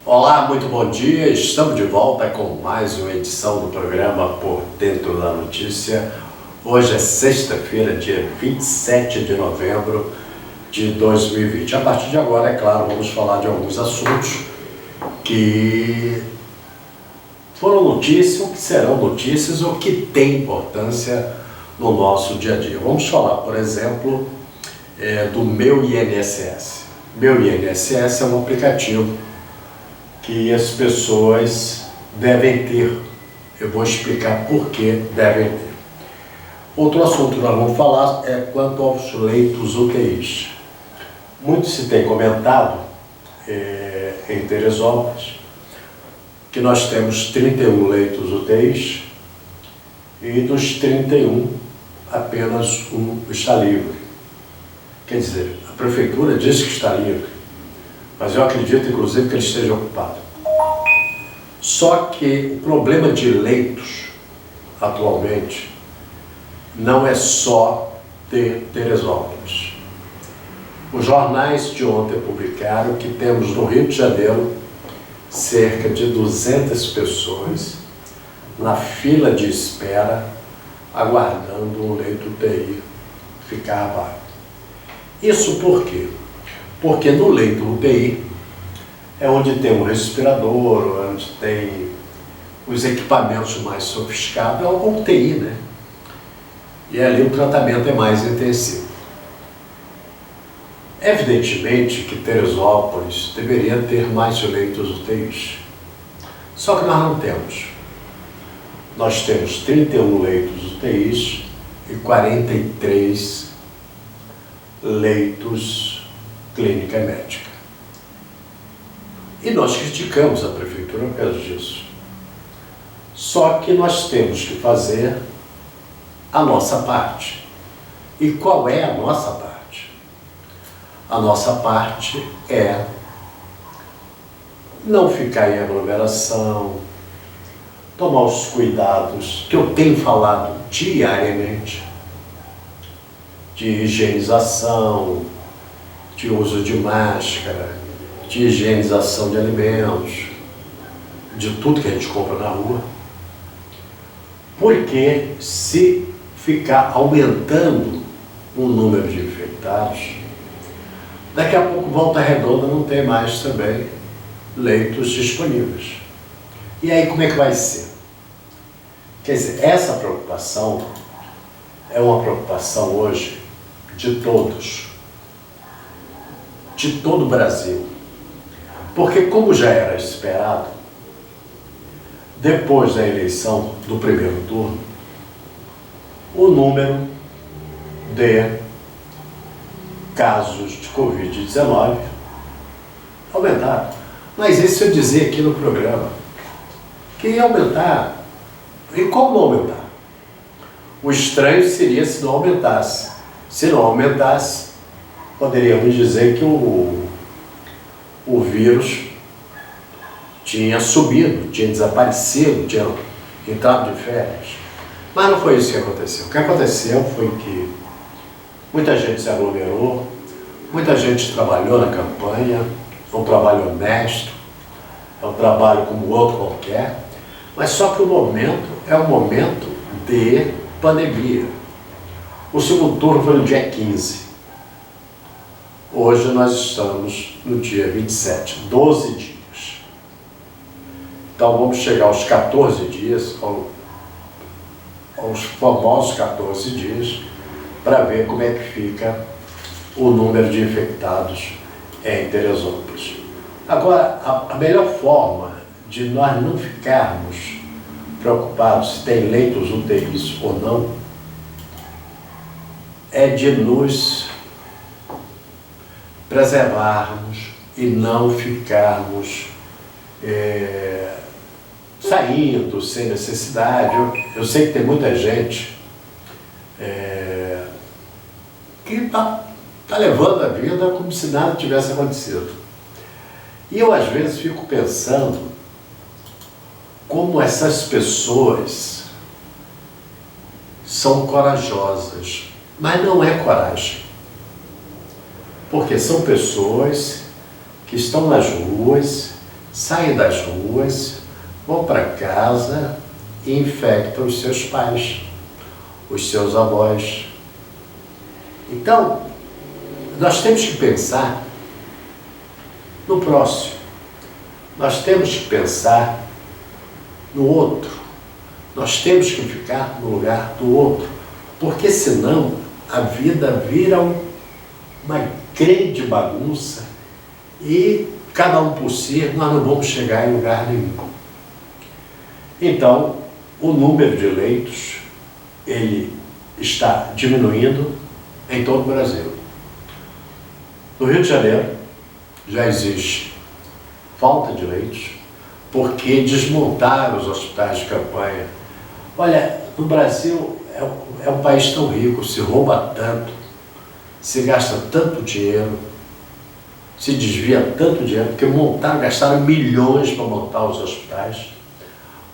Olá, muito bom dia. Estamos de volta com mais uma edição do programa Por Dentro da Notícia. Hoje é sexta-feira, dia 27 de novembro de 2020. A partir de agora, é claro, vamos falar de alguns assuntos que foram notícias, ou que serão notícias, ou que têm importância no nosso dia a dia. Vamos falar, por exemplo, do Meu INSS. Meu INSS é um aplicativo que as pessoas devem ter. Eu vou explicar por que devem ter. Outro assunto que nós vamos falar é quanto aos leitos UTIs. Muito se tem comentado em Teresópolis que nós temos 31 leitos UTIs e dos 31 apenas um está livre. Quer dizer, a prefeitura diz que está livre, mas eu acredito, inclusive, que ele esteja ocupado. Só que o problema de leitos, atualmente, não é só de Teresópolis. Os jornais de ontem publicaram que temos no Rio de Janeiro cerca de 200 pessoas na fila de espera, aguardando um leito UTI ficar vago. Isso por quê? Porque no leito UTI é onde tem um respirador, onde tem os equipamentos mais sofisticados, é o UTI, né? E ali o tratamento é mais intensivo. Evidentemente que Teresópolis deveria ter mais leitos UTIs, só que nós não temos. Nós temos 31 leitos UTIs e 43 leitos clínica médica. E nós criticamos a prefeitura por causa disso. Só que nós temos que fazer a nossa parte. E qual é a nossa parte? A nossa parte é não ficar em aglomeração, tomar os cuidados que eu tenho falado diariamente, de higienização, de uso de máscara, de higienização de alimentos, de tudo que a gente compra na rua. Porque se ficar aumentando o número de infectados, daqui a pouco Volta Redonda não tem mais também leitos disponíveis. E aí como é que vai ser? Quer dizer, essa preocupação é uma preocupação hoje de todos, de todo o Brasil. Porque, como já era esperado, depois da eleição do primeiro turno, o número de casos de Covid-19 aumentaram. Mas isso eu dizia aqui no programa, que ia aumentar. E como não aumentar? O estranho seria se não aumentasse. Se não aumentasse, poderíamos dizer que o vírus tinha subido, tinha desaparecido, tinha entrado de férias. Mas não foi isso que aconteceu. O que aconteceu foi que muita gente se aglomerou, muita gente trabalhou na campanha, é um trabalho honesto, é um trabalho como outro qualquer, mas só que o momento é um momento de pandemia. O segundo turno foi no dia 15. Hoje nós estamos no dia 27, 12 dias. Então vamos chegar aos 14 dias, aos famosos 14 dias, para ver como é que fica o número de infectados em Teresópolis. Agora, a melhor forma de nós não ficarmos preocupados se tem leitos UTIs ou não, é de nos preservarmos e não ficarmos saindo sem necessidade. Eu sei que tem muita gente que está levando a vida como se nada tivesse acontecido. E eu às vezes fico pensando como essas pessoas são corajosas, mas não é coragem. Porque são pessoas que estão nas ruas, saem das ruas, vão para casa e infectam os seus pais, os seus avós. Então, nós temos que pensar no próximo. Nós temos que pensar no outro. Nós temos que ficar no lugar do outro. Porque senão a vida vira uma grande bagunça e cada um por si nós não vamos chegar em lugar nenhum. Então, o número de leitos, ele está diminuindo em todo o Brasil. No Rio de Janeiro já existe falta de leitos porque desmontaram os hospitais de campanha. Olha, no Brasil é um país tão rico, se rouba tanto, se gasta tanto dinheiro, se desvia tanto dinheiro, porque gastaram milhões para montar os hospitais.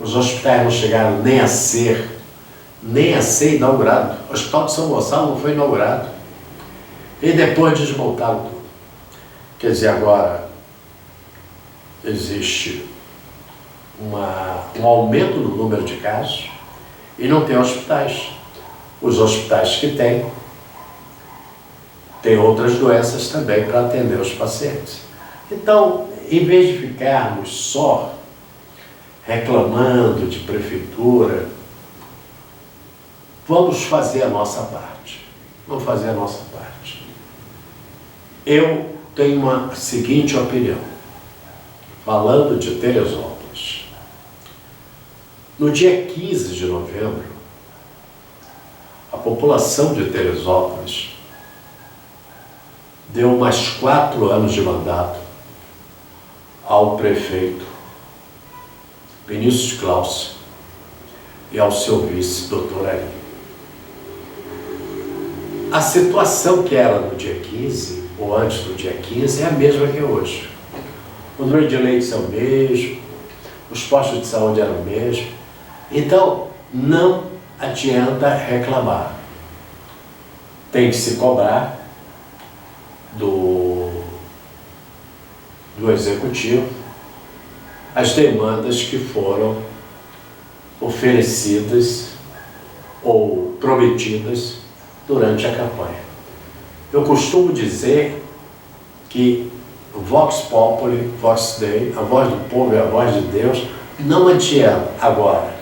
Os hospitais não chegaram nem a ser inaugurado. O Hospital de São Gonçalo não foi inaugurado. E depois desmontaram tudo. Quer dizer, agora existe um aumento no número de casos e não tem hospitais. Os hospitais que tem outras doenças também para atender os pacientes. Então, em vez de ficarmos só reclamando de prefeitura, vamos fazer a nossa parte. Vamos fazer a nossa parte. Eu tenho uma seguinte opinião, falando de Teresópolis. No dia 15 de novembro, a população de Teresópolis deu mais 4 anos de mandato ao prefeito Vinícius Clausen e ao seu vice, doutor Ari. A situação que era no dia 15, ou antes do dia 15, é a mesma que hoje. O número de leitos é o mesmo, os postos de saúde eram o mesmo. Então, não adianta reclamar. Tem que se cobrar do executivo as demandas que foram oferecidas ou prometidas durante a campanha. Eu costumo dizer que Vox Populi, Vox Dei, a voz do povo é a voz de Deus, não adianta agora.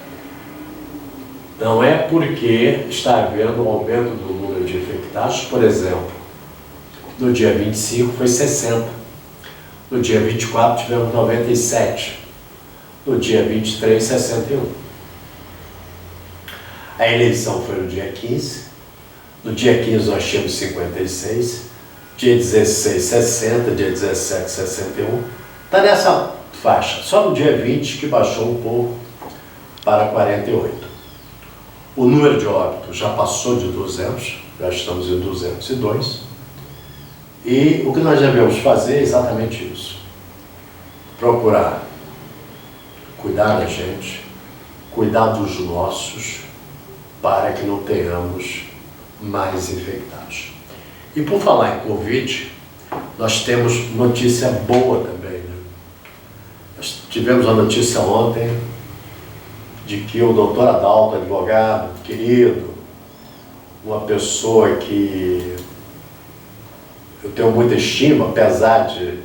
Não é porque está havendo um aumento do número de infectados, por exemplo, no dia 25 foi 60, no dia 24 tivemos 97, no dia 23, 61. A eleição foi no dia 15, no dia 15 nós tínhamos 56, dia 16, 60, dia 17, 61. Está nessa faixa, só no dia 20 que baixou um pouco para 48. O número de óbitos já passou de 200, já estamos em 202. E o que nós devemos fazer é exatamente isso. Procurar cuidar da gente, cuidar dos nossos, para que não tenhamos mais infectados. E por falar em Covid, nós temos notícia boa também, né? Nós tivemos a notícia ontem de que o doutor Adalto, advogado, querido, uma pessoa que eu tenho muita estima, apesar de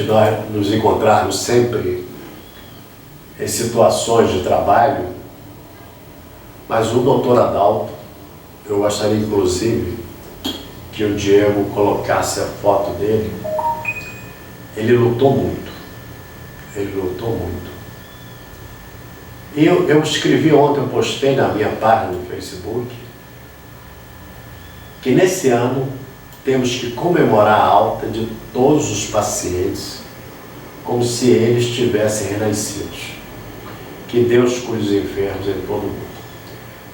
nós nos encontrarmos sempre em situações de trabalho, mas o doutor Adalto, eu gostaria inclusive que o Diego colocasse a foto dele. Ele lutou muito, E eu escrevi ontem, eu postei na minha página no Facebook, que nesse ano temos que comemorar a alta de todos os pacientes como se eles tivessem renascidos. Que Deus cuide dos enfermos em todo o mundo.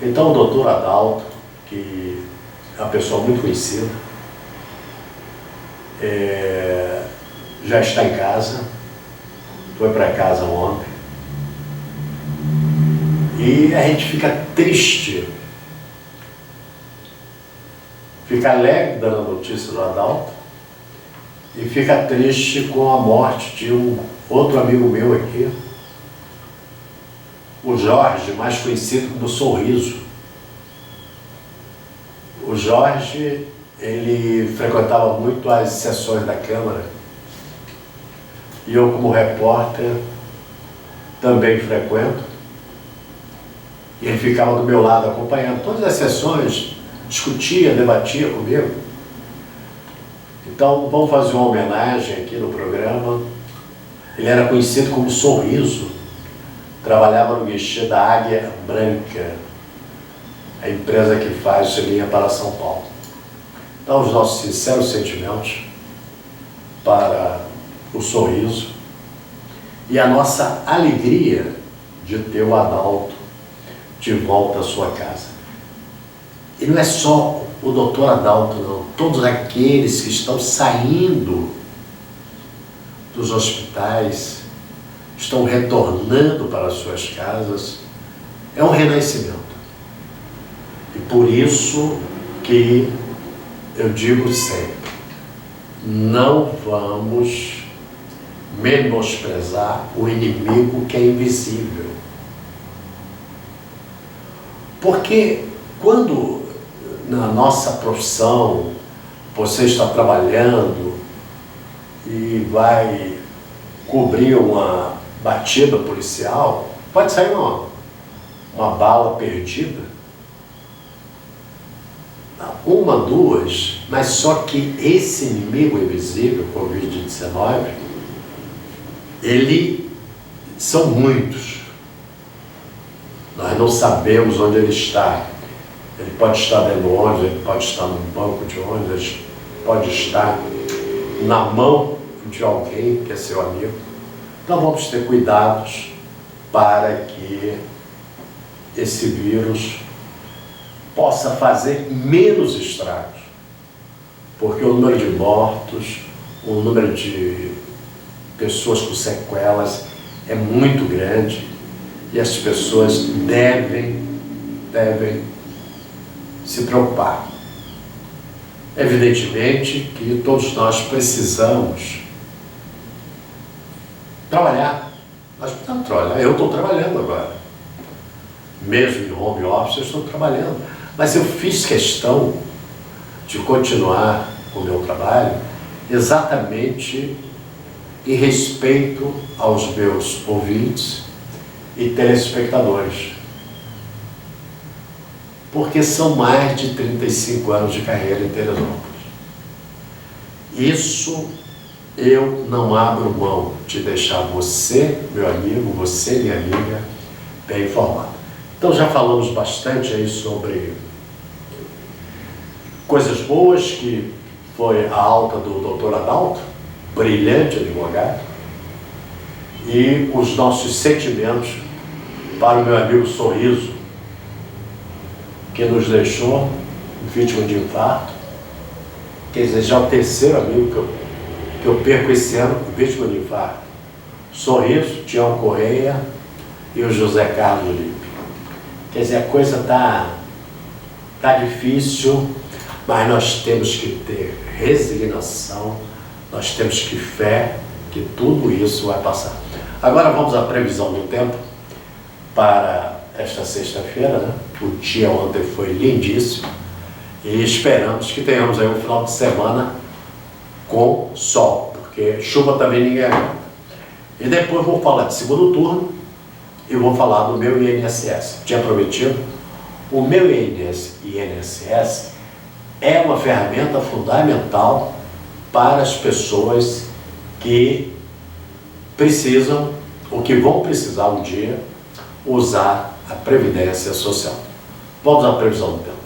Então o doutor Adalto, que é uma pessoa muito conhecida, já está em casa, foi para casa ontem, e a gente fica triste, fica alegre dando a notícia do Adalto, e fica triste com a morte de um outro amigo meu aqui, o Jorge, mais conhecido como Sorriso. O Jorge, ele frequentava muito as sessões da Câmara e eu, como repórter, também frequento. E ele ficava do meu lado acompanhando todas as sessões, discutia, debatia comigo. Então vamos fazer uma homenagem aqui no programa. Ele era conhecido como Sorriso, trabalhava no guichê da Águia Branca, a empresa que faz linha para São Paulo. Então os nossos sinceros sentimentos para o Sorriso e a nossa alegria de ter o Adalto de volta à sua casa. E não é só o doutor Adalto, não. Todos aqueles que estão saindo dos hospitais, estão retornando para as suas casas, é um renascimento. E por isso que eu digo sempre, não vamos menosprezar o inimigo que é invisível. Porque quando na nossa profissão você está trabalhando e vai cobrir uma batida policial, pode sair uma bala perdida, uma, duas, mas só que esse inimigo invisível, Covid-19, são muitos. Nós não sabemos onde ele está. Ele pode estar dentro do ônibus, ele pode estar no banco de ônibus, ele pode estar na mão de alguém que é seu amigo. Então vamos ter cuidados para que esse vírus possa fazer menos estragos. Porque o número de mortos, o número de pessoas com sequelas é muito grande e as pessoas devem se preocupar. Evidentemente que todos nós precisamos trabalhar. Nós precisamos trabalhar. Eu estou trabalhando agora. Mesmo em home office, eu estou trabalhando. Mas eu fiz questão de continuar o meu trabalho exatamente em respeito aos meus ouvintes e telespectadores. Porque são mais de 35 anos de carreira em Teresópolis. Isso eu não abro mão de deixar você, meu amigo, você, minha amiga, bem informado. Então já falamos bastante aí sobre coisas boas, que foi a alta do doutor Adalto, brilhante advogado, e os nossos sentimentos para o meu amigo Sorriso, que nos deixou vítima de infarto. Quer dizer, já é o terceiro amigo que eu perco esse ano vítima de infarto. Sorriso, Tião Correia e o José Carlos Lippe. Quer dizer, a coisa tá difícil, mas nós temos que ter resignação, nós temos que fé que tudo isso vai passar. Agora vamos à previsão do tempo para esta sexta-feira, né? O dia ontem foi lindíssimo e esperamos que tenhamos aí um final de semana com sol, porque chuva também ninguém aguenta. E depois vou falar de segundo turno e vou falar do meu INSS. Tinha prometido, o meu INSS é uma ferramenta fundamental para as pessoas que precisam, ou que vão precisar um dia, usar a Previdência Social. Vamos à previsão do tempo.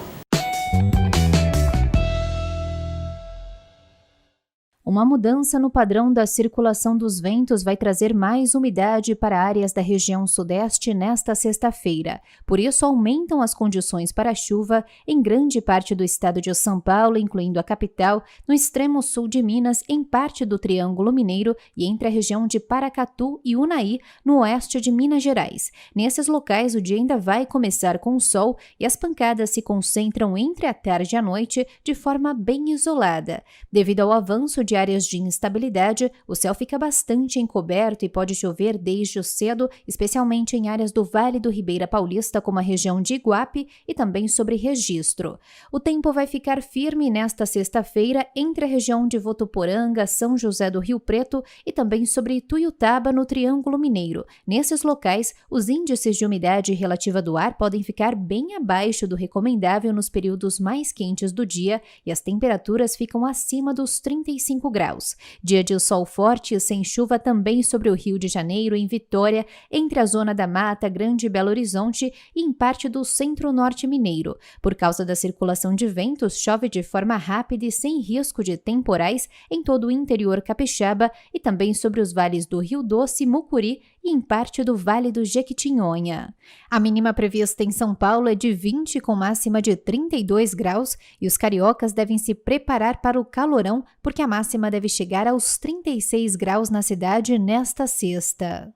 Uma mudança no padrão da circulação dos ventos vai trazer mais umidade para áreas da região sudeste nesta sexta-feira. Por isso, aumentam as condições para a chuva em grande parte do estado de São Paulo, incluindo a capital, no extremo sul de Minas, em parte do Triângulo Mineiro e entre a região de Paracatu e Unai, no oeste de Minas Gerais. Nesses locais, o dia ainda vai começar com sol e as pancadas se concentram entre a tarde e a noite de forma bem isolada. Devido ao avanço de áreas áreas de instabilidade, o céu fica bastante encoberto e pode chover desde cedo, especialmente em áreas do Vale do Ribeira Paulista, como a região de Iguape e também sobre Registro. O tempo vai ficar firme nesta sexta-feira entre a região de Votuporanga, São José do Rio Preto e também sobre Ituiutaba, no Triângulo Mineiro. Nesses locais, os índices de umidade relativa do ar podem ficar bem abaixo do recomendável nos períodos mais quentes do dia e as temperaturas ficam acima dos 35 graus. Dia de sol forte e sem chuva também sobre o Rio de Janeiro, em Vitória, entre a zona da Mata, Grande Belo Horizonte e em parte do centro-norte mineiro. Por causa da circulação de ventos, chove de forma rápida e sem risco de temporais em todo o interior capixaba e também sobre os vales do Rio Doce, Mucuri e em parte do Vale do Jequitinhonha. A mínima prevista em São Paulo é de 20, com máxima de 32 graus, e os cariocas devem se preparar para o calorão, porque a máxima deve chegar aos 36 graus na cidade nesta sexta.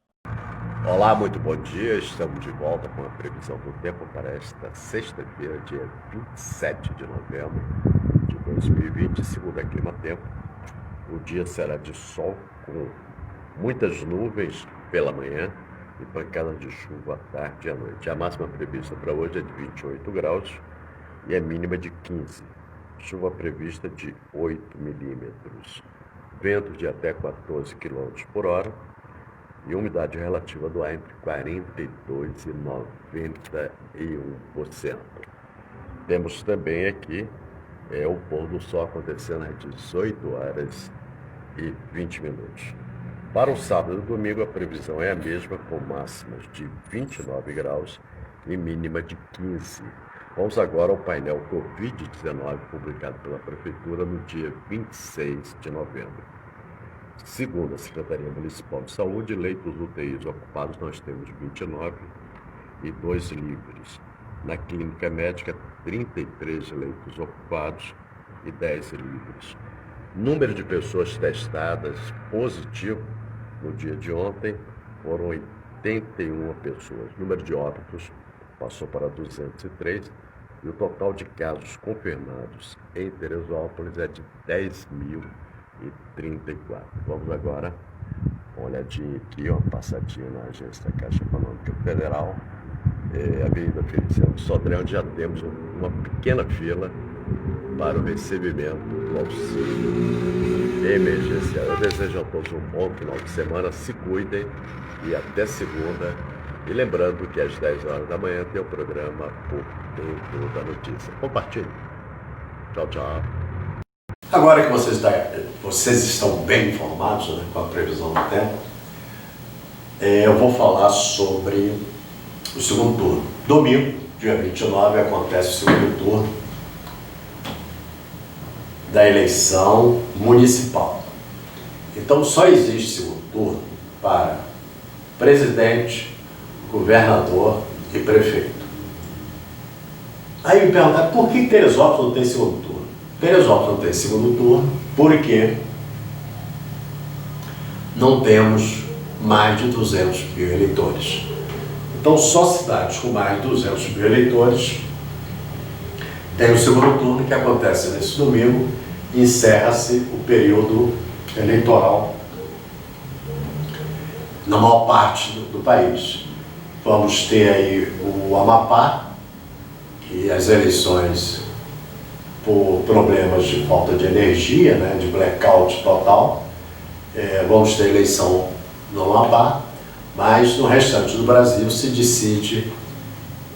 Olá, muito bom dia. Estamos de volta com a previsão do tempo para esta sexta-feira, dia 27 de novembro de 2020, segundo a Clima Tempo. O dia será de sol com muitas nuvens pela manhã e pancadas de chuva à tarde e à noite. A máxima prevista para hoje é de 28 graus e a mínima de 15. Chuva prevista de 8 milímetros. Ventos de até 14 km por hora e umidade relativa do ar entre 42% e 91%. Temos também aqui o pôr do sol acontecendo às 18 horas e 20 minutos. Para o sábado e domingo, a previsão é a mesma, com máximas de 29 graus e mínima de 15. Vamos agora ao painel Covid-19, publicado pela Prefeitura no dia 26 de novembro. Segundo a Secretaria Municipal de Saúde, leitos UTIs ocupados nós temos 29 e 2 livres. Na Clínica Médica, 33 leitos ocupados e 10 livres. Número de pessoas testadas positivo no dia de ontem foram 81 pessoas. Número de óbitos passou para 203 e o total de casos confirmados em Teresópolis é de 10.034. Vamos agora uma olhadinha aqui, uma passadinha na agência da Caixa Econômica Federal, Avenida Feliciano Sodré, onde já temos uma pequena fila para o recebimento do auxílio emergencial. Eu desejo a todos um bom final de semana, se cuidem e até segunda. E lembrando que às 10 horas da manhã tem o programa Por Dentro da Notícia. Compartilhe. Tchau, tchau. Agora que vocês estão bem informados, né, com a previsão do tempo, eu vou falar sobre o segundo turno. Domingo, dia 29, acontece o segundo turno da eleição municipal. Então só existe segundo turno para presidente, governador e prefeito. Aí me perguntaram, por que Teresópolis não tem segundo turno? Teresópolis não tem segundo turno porque não temos mais de 200 mil eleitores. Então só cidades com mais de 200 mil eleitores tem o segundo turno, que acontece nesse domingo, e encerra-se o período eleitoral na maior parte do país. Vamos ter aí o Amapá, que as eleições, por problemas de falta de energia, né, de blackout total, vamos ter eleição no Amapá, mas no restante do Brasil se decide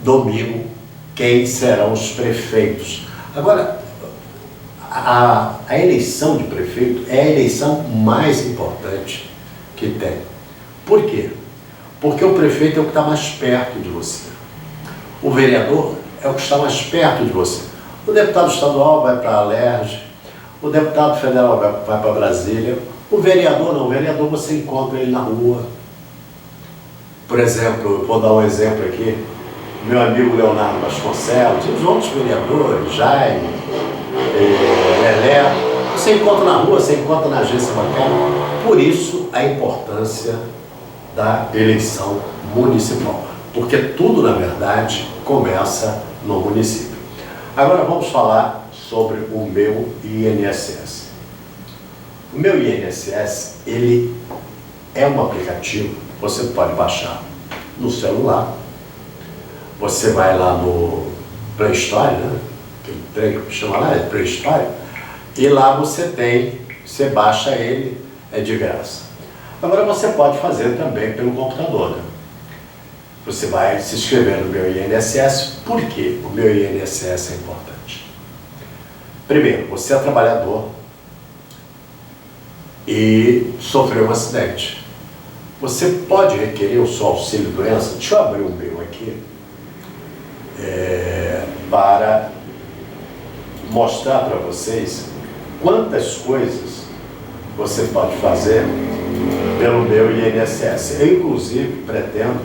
domingo quem serão os prefeitos. Agora, a eleição de prefeito é a eleição mais importante que tem. Por quê? Porque o prefeito é o que está mais perto de você. O vereador é o que está mais perto de você. O deputado estadual vai para a Alerj, o deputado federal vai para Brasília. O vereador não, o vereador você encontra ele na rua. Por exemplo, eu vou dar um exemplo aqui, meu amigo Leonardo Vasconcelos, e os outros vereadores, Jaime, Lelé, você encontra na rua, você encontra na agência bancária. Por isso a importância da eleição municipal, porque tudo, na verdade, começa no município. Agora vamos falar sobre o meu INSS. O meu INSS, ele é um aplicativo, você pode baixar no celular, você vai lá no Play Store, né? Aquele trem que chama lá, é Play Store, e lá você baixa ele, é de graça. Agora você pode fazer também pelo computador, né? Você vai se inscrever no meu INSS. Por que o meu INSS é importante? Primeiro, você é trabalhador e sofreu um acidente. Você pode requerer o seu auxílio-doença. Deixa eu abrir o meu aqui, para mostrar para vocês quantas coisas você pode fazer pelo meu INSS. Eu, inclusive, pretendo,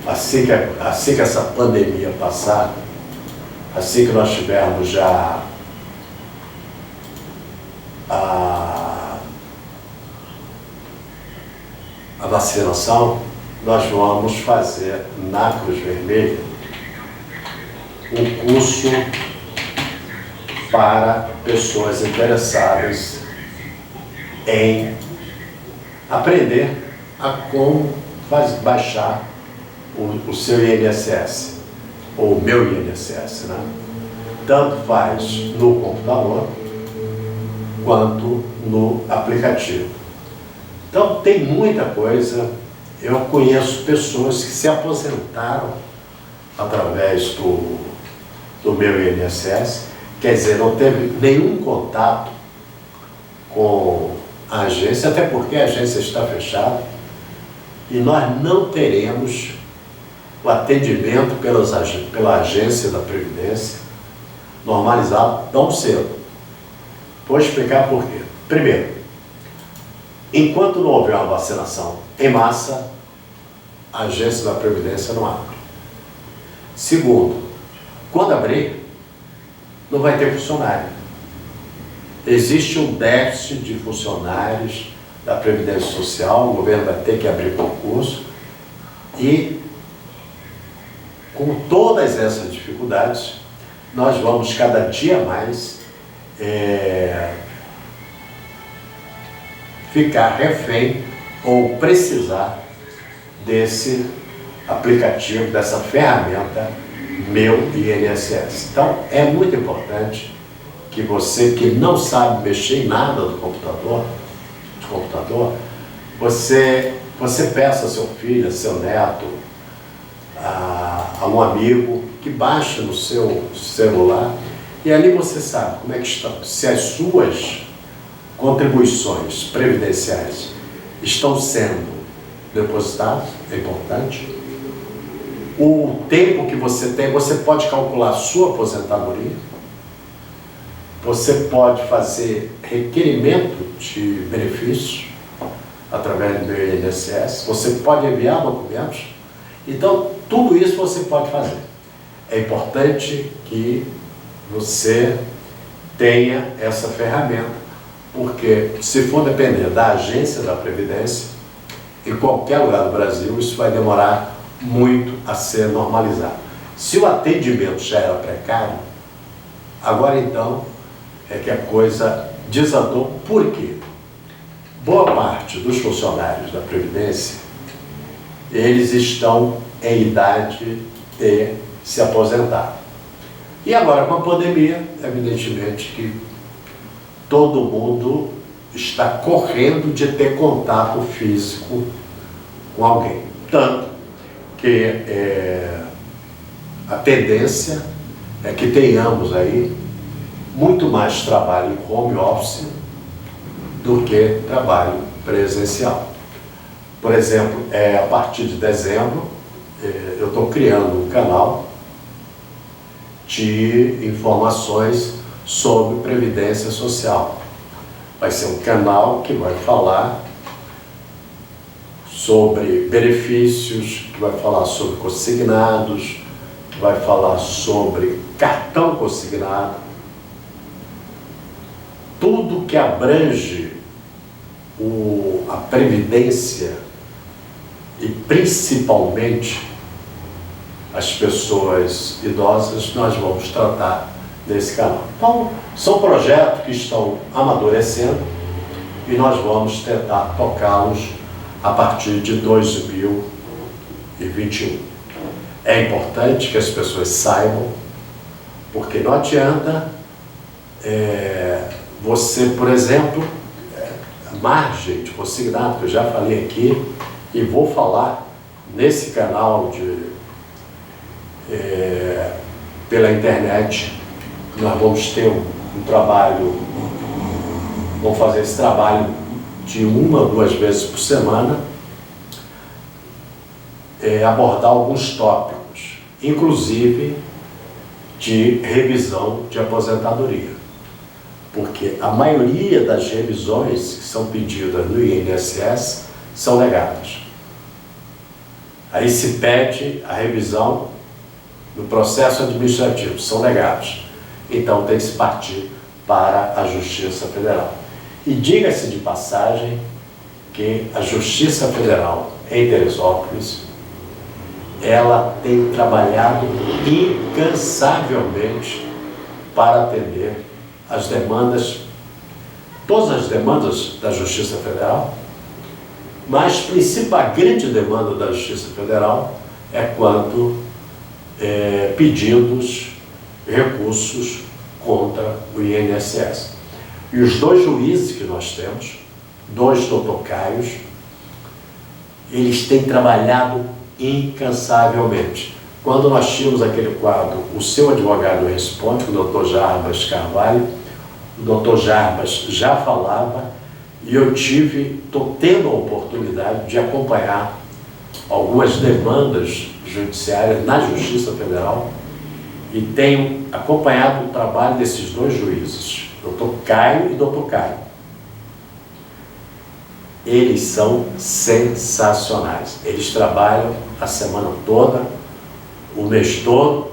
assim que essa pandemia passar, assim que nós tivermos já a vacinação, nós vamos fazer na Cruz Vermelha um curso para pessoas interessadas em aprender a como baixar o seu INSS, ou o meu INSS, né? Tanto faz no computador quanto no aplicativo. Então tem muita coisa. Eu conheço pessoas que se aposentaram através do meu INSS, quer dizer, não teve nenhum contato com a agência, até porque a agência está fechada, e nós não teremos o atendimento pela agência da Previdência normalizado tão cedo. Vou explicar por quê. Primeiro, enquanto não houver uma vacinação em massa, a agência da Previdência não abre. Segundo, quando abrir, não vai ter funcionário. Existe um déficit de funcionários da Previdência Social, o governo vai ter que abrir concurso, e com todas essas dificuldades, nós vamos cada dia mais ficar refém ou precisar desse aplicativo, dessa ferramenta Meu INSS. Então, é muito importante que você que não sabe mexer em nada do computador, você peça a seu filho, a seu neto, a um amigo, que baixe no seu celular, e ali você sabe como é que estão, se as suas contribuições previdenciais estão sendo depositadas, é importante. O tempo que você tem, você pode calcular a sua aposentadoria, você pode fazer requerimento de benefícios através do meu INSS, você pode enviar documentos. Então, tudo isso você pode fazer. É importante que você tenha essa ferramenta, porque se for depender da agência da Previdência, em qualquer lugar do Brasil, isso vai demorar muito a ser normalizado. Se o atendimento já era precário, agora então é que a coisa desandou. Por quê? Boa parte dos funcionários da Previdência, eles estão em idade de se aposentar. E agora, com a pandemia, evidentemente que todo mundo está correndo de ter contato físico com alguém. Tanto que a tendência é que tenhamos aí muito mais trabalho em home office do que trabalho presencial. Por exemplo, a partir de dezembro, eu estou criando um canal de informações sobre Previdência Social. Vai ser um canal que vai falar sobre benefícios, que vai falar sobre consignados, que vai falar sobre cartão consignado, tudo que abrange a Previdência e principalmente as pessoas idosas, nós vamos tratar nesse canal. Então, são projetos que estão amadurecendo e nós vamos tentar tocá-los a partir de 2021. É importante que as pessoas saibam, porque não adianta você, por exemplo, margem de consignado, que eu já falei aqui, e vou falar nesse canal pela internet. Nós vamos ter um trabalho, vamos fazer esse trabalho de 1 a 2 vezes por semana, abordar alguns tópicos, inclusive de revisão de aposentadoria. Porque a maioria das revisões que são pedidas no INSS são negadas. Aí se pede a revisão no processo administrativo, são negados. Então tem que se partir para a Justiça Federal. E diga-se de passagem que a Justiça Federal em Teresópolis, ela tem trabalhado incansavelmente para atender as demandas, todas as demandas da Justiça Federal, mas a grande demanda da Justiça Federal é quanto pedidos, recursos contra o INSS. E os 2 juízes que nós temos, 2 totocaios, eles têm trabalhado incansavelmente. Quando nós tínhamos aquele quadro, o seu advogado responde, com o Dr. Jarbas Carvalho, o Dr. Jarbas já falava, e eu estou tendo a oportunidade de acompanhar algumas demandas judiciárias na Justiça Federal, e tenho acompanhado o trabalho desses 2 juízes, Dr. Caio e Dr. Caio. Eles são sensacionais. Eles trabalham a semana toda, o mês todo,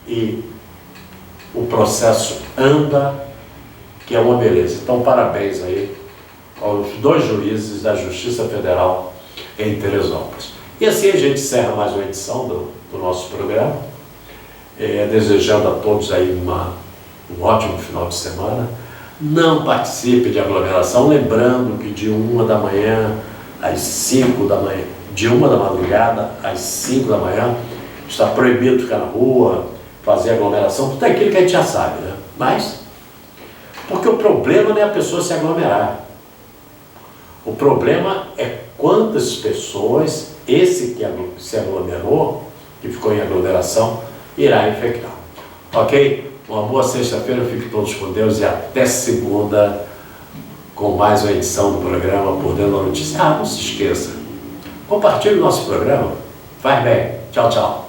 e o processo anda, que é uma beleza. Então, parabéns aí aos 2 juízes da Justiça Federal em Teresópolis. E assim a gente encerra mais uma edição do nosso programa, desejando a todos aí um ótimo final de semana. Não participe de aglomeração, lembrando que de 1 da manhã às 5 da manhã, de 1 da madrugada às 5 da manhã, está proibido ficar na rua, fazer aglomeração, tudo aquilo que a gente já sabe, né? Mas, porque o problema não é a pessoa se aglomerar. O problema é quantas pessoas esse que se aglomerou, que ficou em aglomeração, irá infectar. Ok? Uma boa sexta-feira, fiquem todos com Deus e até segunda com mais uma edição do programa Por Dentro da Notícia. Não se esqueça, compartilhe o nosso programa. Faz bem. Tchau, tchau.